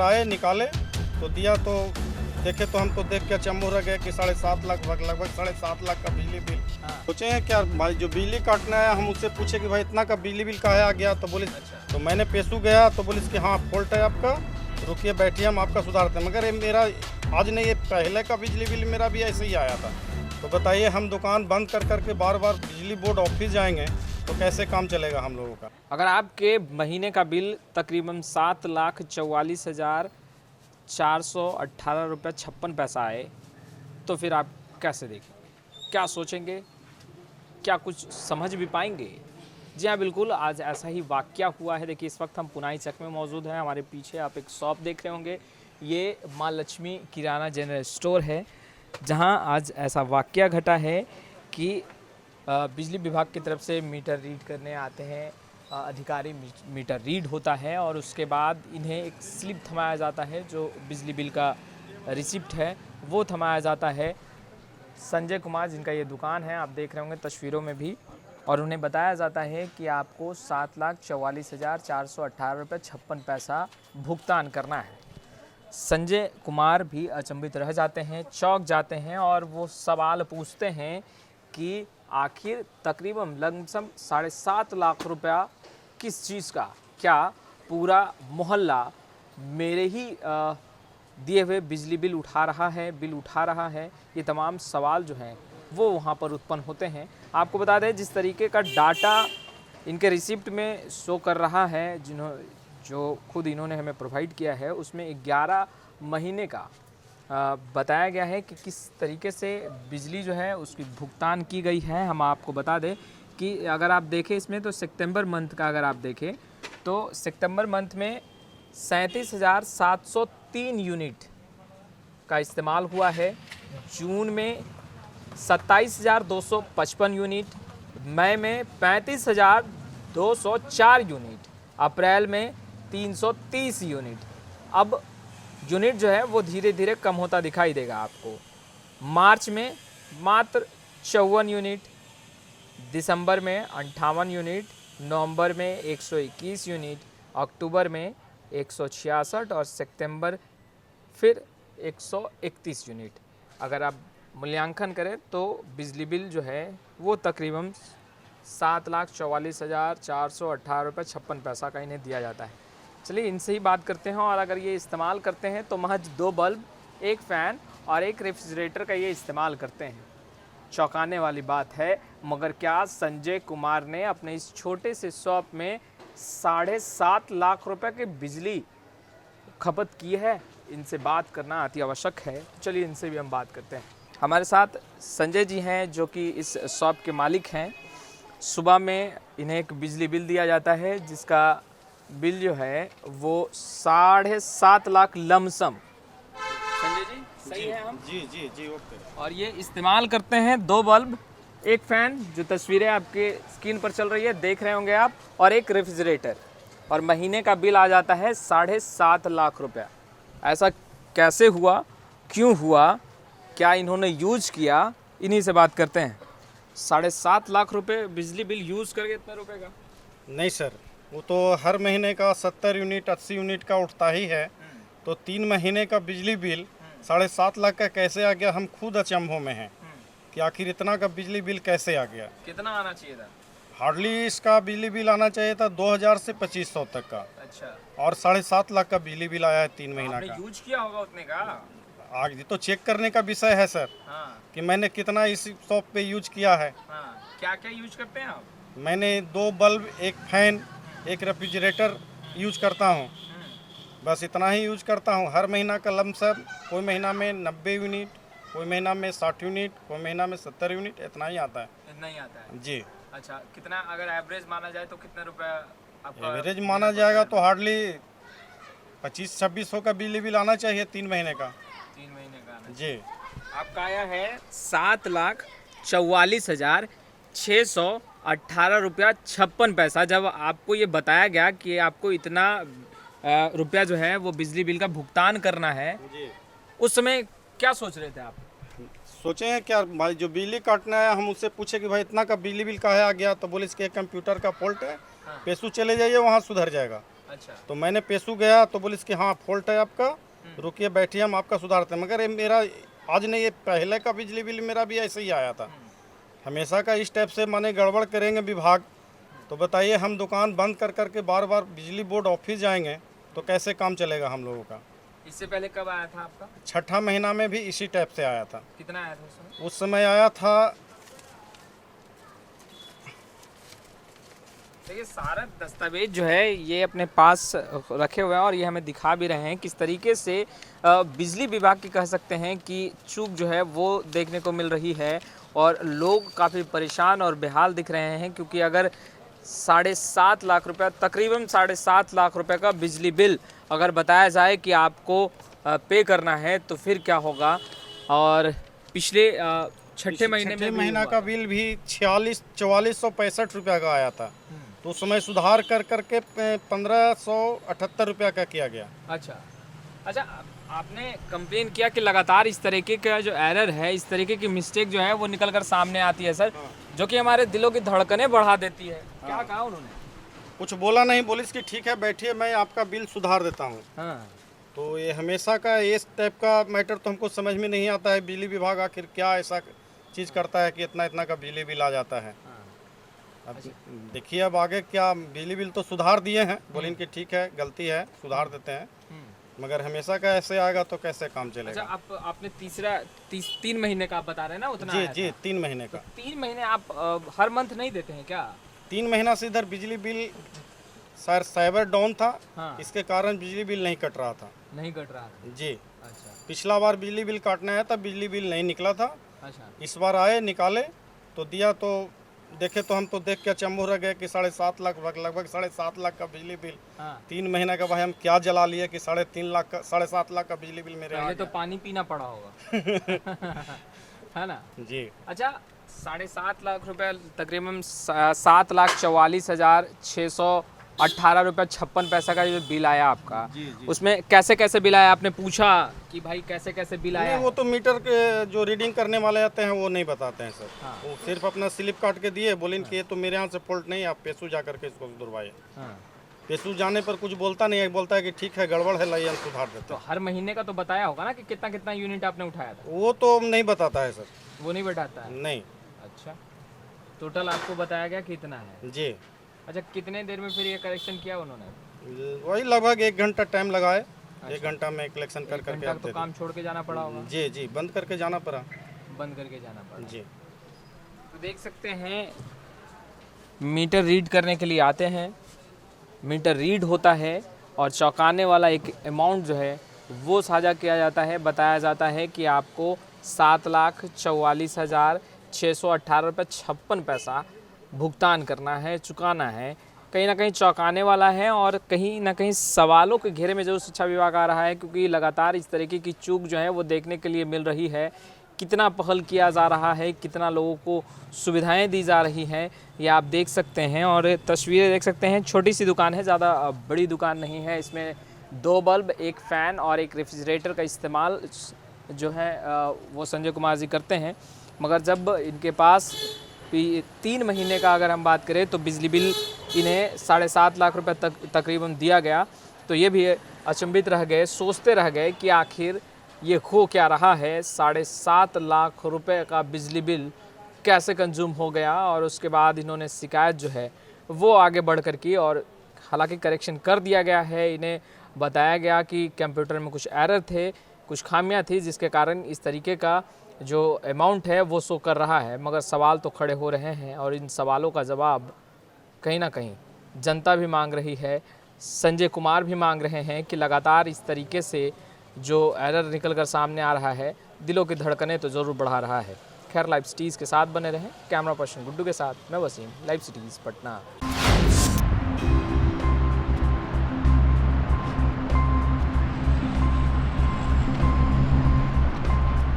आए निकाले तो दिया, तो देखे तो हम तो देख के अचंभो रह गए कि 7.5 लाख, लगभग 7.5 लाख का बिजली बिल। सोचे हैं क्या भाई जो बिजली काटने आया, हम उससे पूछे कि भाई इतना का बिजली बिल काहे आ गया, तो बोले तो मैंने पेशू गया तो बोले कि हाँ फॉल्ट है आपका, रुकिए बैठिए हम आपका सुधारते हैं। मगर ये मेरा आज नहीं, ये पहले का बिजली बिल मेरा भी ऐसे ही आया था। तो बताइए हम दुकान बंद कर करके बार बार बिजली बोर्ड ऑफिस जाएंगे तो कैसे काम चलेगा हम लोगों का। अगर आपके महीने का बिल तकरीबन 7,44,418 रुपये 56 पैसा आए तो फिर आप कैसे देखेंगे, क्या सोचेंगे, क्या कुछ समझ भी पाएंगे? जी हाँ, बिल्कुल आज ऐसा ही वाकया हुआ है। देखिए इस वक्त हम पुनाई चक में मौजूद हैं। हमारे पीछे आप एक शॉप देख रहे होंगे, ये माँ लक्ष्मी किराना जनरल स्टोर है, जहाँ आज ऐसा वाकया घटा है कि बिजली विभाग की तरफ से मीटर रीड करने आते हैं अधिकारी, मीटर रीड होता है और उसके बाद इन्हें एक स्लिप थमाया जाता है, जो बिजली बिल का रिसिप्ट है वो थमाया जाता है। संजय कुमार जिनका ये दुकान है, आप देख रहे होंगे तस्वीरों में भी, और उन्हें बताया जाता है कि आपको 7,44,418 रुपये 56 पैसा भुगतान करना है। संजय कुमार भी अचंभित रह जाते हैं, चौंक जाते हैं और वो सवाल पूछते हैं कि आखिर तकरीबन लमसम 7.5 लाख रुपया किस चीज़ का, क्या पूरा मोहल्ला मेरे ही दिए हुए बिजली बिल उठा रहा है? ये तमाम सवाल जो हैं वो वहाँ पर उत्पन्न होते हैं। आपको बता दें जिस तरीके का डाटा इनके रिसिप्ट में शो कर रहा है, जो खुद इन्होंने हमें प्रोवाइड किया है, उसमें 11 महीने का बताया गया है कि किस तरीके से बिजली जो है उसकी भुगतान की गई है। हम आपको बता दें कि अगर आप देखें इसमें तो सितंबर मंथ का अगर आप देखें तो सितंबर मंथ में 37,703 यूनिट का इस्तेमाल हुआ है, जून में 27,255 यूनिट, मई में 35,204 यूनिट, अप्रैल में 330 यूनिट। अब यूनिट जो है वो धीरे धीरे कम होता दिखाई देगा आपको। मार्च में मात्र 54 यूनिट, दिसंबर में 58 यूनिट, नवंबर में 121 यूनिट, अक्टूबर में 166 और सितंबर फिर 131 यूनिट। अगर आप मूल्यांकन करें तो बिजली बिल जो है वो तकरीबन 7,44,418 रुपये 56 पैसा का इन्हें दिया जाता है। चलिए इनसे ही बात करते हैं। और अगर ये इस्तेमाल करते हैं तो महज 2 बल्ब, 1 फ़ैन और 1 रेफ्रिजरेटर का ये इस्तेमाल करते हैं। चौंकाने वाली बात है, मगर क्या संजय कुमार ने अपने इस छोटे से शॉप में 7.5 लाख रुपए की बिजली खपत की है? इनसे बात करना अति आवश्यक है। चलिए इनसे भी हम बात करते हैं। हमारे साथ संजय जी हैं जो कि इस शॉप के मालिक हैं। सुबह में इन्हें एक बिजली बिल दिया जाता है जिसका बिल जो है वो 7.5 लाख लमसम। संजय जी सही है हम? जी ओके। और ये इस्तेमाल करते हैं 2 बल्ब, 1 फ़ैन जो तस्वीरें आपके स्क्रीन पर चल रही है देख रहे होंगे आप, और 1 रेफ्रिजरेटर, और महीने का बिल आ जाता है 7.5 लाख रुपया। ऐसा कैसे हुआ, क्यों हुआ, क्या इन्होंने यूज किया, इन्हीं से बात करते हैं। 7.5 लाख रुपए बिजली बिल यूज़ करके इतने रुपए का? नहीं सर, वो तो हर महीने का 70 यूनिट 80 यूनिट का उठता ही है, तो 3 महीने का बिजली बिल 7.5 लाख का कैसे आ गया, हम खुद अचंभों में हैं कि आखिर इतना का बिजली बिल कैसे आ गया। कितना आना चाहिए था? हार्डली इसका बिजली बिल आना चाहिए था 2000 से 2500 तक का। अच्छा, और 7.5 लाख का बिजली बिल आया है 3 महीना आपने का। यूज किया होगा उतने का? आगे तो चेक करने का विषय है सर, हाँ कि मैंने कितना इस शॉप पे यूज किया है। हाँ, क्या क्या यूज करते हैं आप? मैंने 2 बल्ब, 1 फैन, 1 रेफ्रिजरेटर यूज करता हूँ, बस इतना ही यूज करता हूँ। हर महीना का लमसम, कोई महीना में 90 यूनिट, कोई महीना में 60 यूनिट, कोई महीना में 70 यूनिट, इतना ही आता है। इतना ही आता है जी। अच्छा, कितना अगर एवरेज माना जाए तो कितने रुपए आपका? एवरेज माना जाएगा तो हार्डली 2500-2600 का बिजली बिल आना चाहिए 3 महीने का। 3 महीने का आना। जी। आपका आया है 7,44,618 रुपया 56 पैसा। जब आपको ये बताया गया कि आपको इतना रुपया जो है वो बिजली बिल का भुगतान करना है, जी। उस समय क्या सोच रहे थे आप? सोचे हैं क्या भाई जो बिजली काटने आया, हम उससे पूछे कि भाई इतना का बिजली बिल काहे आ गया, तो बोले इसके कंप्यूटर का फॉल्ट है, पेशू चले जाइए वहाँ सुधर जाएगा। अच्छा। तो मैंने पेशू गया तो पुलिस की हाँ फॉल्ट है आपका, रुकिए बैठिए हम आपका सुधारते हैं। मगर ये मेरा आज नहीं, ये पहले का बिजली बिल मेरा भी ऐसे ही आया था। हमेशा का इस टाइप से माने गड़बड़ करेंगे विभाग तो बताइए, हम दुकान बंद कर करके बार बार बिजली बोर्ड ऑफिस जाएंगे तो कैसे काम चलेगा हम लोगों का। इससे पहले कब आया था आपका? छठा महीना में भी इसी टाइप से आया था। कितना आया था उस समय? उस समय आया था, देखिए सारा दस्तावेज जो है ये अपने पास रखे हुए हैं और ये हमें दिखा भी रहे हैं किस तरीके से बिजली विभाग की कह सकते हैं कि चूक जो है वो देखने को मिल रही है और लोग काफ़ी परेशान और बेहाल दिख रहे हैं, क्योंकि अगर 7.5 लाख रुपया, तकरीबन 7.5 लाख रुपए का बिजली बिल अगर बताया जाए कि आपको पे करना है तो फिर क्या होगा। और पिछले छठे महीने में महीना का बिल भी 4465 रुपया का आया था, तो उस समय सुधार कर करके 1578 रुपया का किया गया। अच्छा अच्छा, आपने कंप्लेन किया कि लगातार इस तरीके का जो एरर है, इस तरीके की मिस्टेक जो है वो निकल कर सामने आती है सर, जो कि हमारे दिलों की धड़कनें बढ़ा देती है। क्या कहा उन्होंने? कुछ बोला नहीं, बोलिस कि ठीक है बैठिए मैं आपका बिल सुधार देता हूँ। हाँ। तो ये हमेशा का इस टाइप का मैटर तो हमको समझ में नहीं आता है, बिजली विभाग आखिर क्या ऐसा चीज़ करता है कि इतना इतना का बिजली बिल आ जाता है। अब देखिए अब आगे क्या, बिजली बिल तो सुधार दिए हैं, बोले इनकी ठीक है गलती है सुधार देते हैं, मगर हमेशा का ऐसे आएगा तो कैसे काम चलेगा। अच्छा, आपने 3 महीने का आप बता रहे हैं ना उतना? जी जी 3 महीने का। 3 महीने आप हर मंथ नहीं देते हैं क्या? 3 महीना से इधर बिजली बिल सर साइबर डाउन था। हाँ। इसके कारण बिजली बिल नहीं कट रहा था। नहीं कट रहा था? जी। अच्छा पिछला बार बिजली बिल काटना है तब बिजली बिल नहीं निकला था। अच्छा। इस बार आए निकाले तो दिया, तो देखे तो हम तो देख के अचंभो रह गए कि 7.5 लाख, लगभग 7.5 लाख का बिजली बिल। हाँ। 3 महीने का भाई हम क्या जला लिए कि 3.5 लाख का, 7.5 लाख का बिजली बिल मेरे पहले तो पानी पीना पड़ा होगा है ना? जी। अच्छा, 7.5 लाख रुपए, तकरीबन 7,44,618 रुपये 56 पैसा का जो बिल आया आपका। जी, जी। उसमें कैसे कैसे बिल आया? आपने पूछा कि भाई कैसे कैसे बिल आया? नहीं, वो तो मीटर के जो रीडिंग करने वाले आते हैं वो नहीं बताते हैं सर। हाँ। वो सिर्फ अपना स्लिप काट के दिए, बोले कि ये तो मेरे यहाँ से फॉल्ट नहीं, आप पेशू जा करके इसको सुधरवाइए। हाँ। पेशू जाने पर कुछ बोलता नहीं है, बोलता है कि ठीक है गड़बड़ है, लाइए हम सुधार देते तो हर महीने का तो बताया होगा ना कि कितना कितना यूनिट आपने उठाया था? हैं। वो तो नहीं बताता है सर। वो नहीं बताता है? नहीं। अच्छा, टोटल आपको बताया गया कितना है? जी। अच्छा, कितने देर में फिर ये करेक्शन किया उन्होंने? वही लगभग 1 घंटा टाइम लगाए। 1 घंटा में कलेक्शन कर करके घंटा आप तो दे काम छोड़ के जाना पड़ा होगा? दें। जी जी बंद करके जाना पड़ा। बंद करके जाना पड़ा जी। तो देख सकते हैं, मीटर रीड करने के लिए आते हैं, मीटर रीड होता है और चौंकाने वाला एक अमाउंट जो है वो साझा किया जाता है। बताया जाता है कि आपको 7,44,618 रुपये 56 पैसा भुगतान करना है, चुकाना है। कहीं ना कहीं चौंकाने वाला है और कहीं ना कहीं सवालों के घेरे में जो शिक्षा विभाग आ रहा है, क्योंकि लगातार इस तरीके की चूक जो है वो देखने के लिए मिल रही है। कितना पहल किया जा रहा है, कितना लोगों को सुविधाएं दी जा रही हैं, ये आप देख सकते हैं। और तस्वीरें देख सकते हैं, छोटी सी दुकान है, ज़्यादा बड़ी दुकान नहीं है। इसमें 2 बल्ब, एक फ़ैन और एक रेफ्रिजरेटर का इस्तेमाल जो है वो संजय कुमार जी करते हैं। मगर जब इनके पास 3 महीने का अगर हम बात करें तो बिजली बिल इन्हें 7.5 लाख रुपए तक तकरीबन दिया गया, तो ये भी अचंभित रह गए, सोचते रह गए कि आखिर ये हो क्या रहा है। 7.5 लाख रुपए का बिजली बिल कैसे कंज्यूम हो गया। और उसके बाद इन्होंने शिकायत जो है वो आगे बढ़ कर की, और हालांकि करेक्शन कर दिया गया है। इन्हें बताया गया कि कंप्यूटर में कुछ एरर थे, कुछ खामियां थी, जिसके कारण इस तरीके का जो अमाउंट है वो शो कर रहा है। मगर सवाल तो खड़े हो रहे हैं और इन सवालों का जवाब कहीं ना कहीं जनता भी मांग रही है, संजय कुमार भी मांग रहे हैं कि लगातार इस तरीके से जो एरर निकल कर सामने आ रहा है, दिलों की धड़कनें तो ज़रूर बढ़ा रहा है। खैर, लाइव सिटीज़ के साथ बने रहें। कैमरा पर्सन गुड्डू के साथ मैं वसीम, लाइव सिटीज़ पटना।